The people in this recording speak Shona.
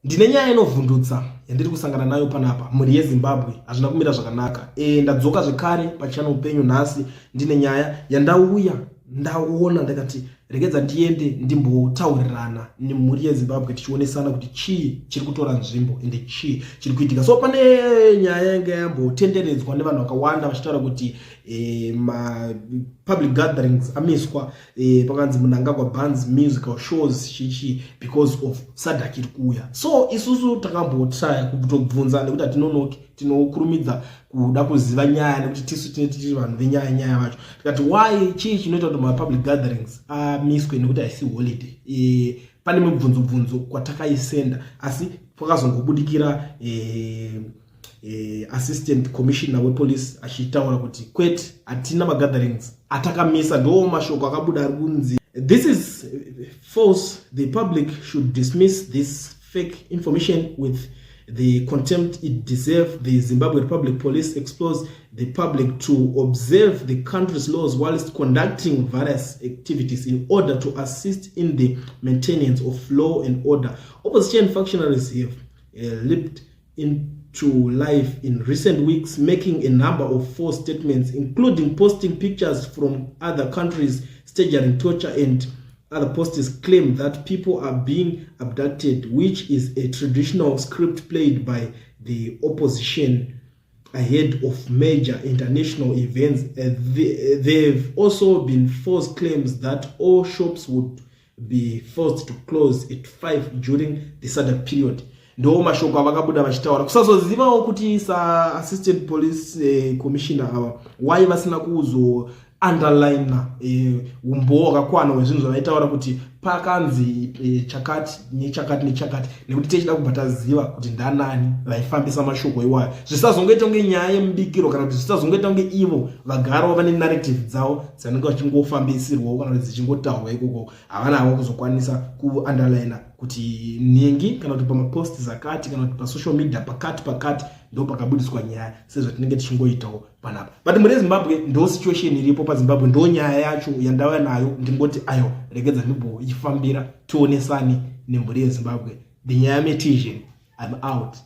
Ndine nyaya inovhundutsa yandiri kusangana nayo panapa muri yeZimbabwe hazvina kumira zvakanaka. Ndadzoka zvekare pachannel penyu nhasi ndine nyaya yandauya ndaona ndakati regedza ndiende ndimbotaurirana nemhuri yeZimbabwe tichionesana kuti chii chiri kutora nzvimbo ende chii chiri kuitika. So pane nyaya yanga yambotenderedzwa nevanhu vakawanda vachitaura kuti public gatherings amiswa pakanzi Mnangagwa Bands musical shows chichi because of SADC iri kuuya. So isusu takambotraya kutobvunza nekuti hatinonoki tinokurumidza kuda kuziva nyaya nekuti tisu tiri vanhu venyaya vacho. Tikati why chii chinoita kuti public gatherings amiswe nekuti haisi holiday. Pane mibvunzo kwatakaisenda asi pakazongobudikira assistant commissioner wepolice achitaura kuti kwete hatina magatherings atakamisa. Ndo mashoko akabuda ari kunzi this is false, the public should dismiss this fake information with the contempt it deserves. The Zimbabwe Republic Police explores the public to observe the country's laws whilst conducting various activities in order to assist in the maintenance of law and order. Opposition functionaries have leaped into life in recent weeks, making a number of false statements, including posting pictures from other countries, staging torture, and other posters claim that people are being abducted, which is a traditional script played by the opposition ahead of major international events. There have also been false claims that all shops would be forced to close at 5 during the SADC period. Ndo mashoko avakabuda vachitaura kusazozivawo kuti assistant police commissioner ava why vasina kuzo underline umbo wakakwana wezvinhu zvavaitaura kuti pakanzi chakati nechakati nekuti techida kubhataziva kuti ndanani vaifambisa mashoko iwayo. Zvisazongoita kunge nyaya yemubikiro kana kuti zvisazongoita kunge ivo vagarawo vane narrative dzavo dzinenge vachingofambisirwawo kana kuti dzichingotaurwa ikoko. Havana havo kuzokwanisa kuunderline kuti ningi kana kuti pamapost zakati kana kuti pasocial media pakati ndo pakabudiswa nyaya sezvo tinenge tichingoitawo panapa. But muri Zimbabwe ndo situation iripo paZimbabwe, ndo nyaya yacho yandauya nayo. Ndingoti ayo regedza ndimbo ifambira tionesani nemhuri yeZimbabwe. The Nyaya Metizhen, I'm out.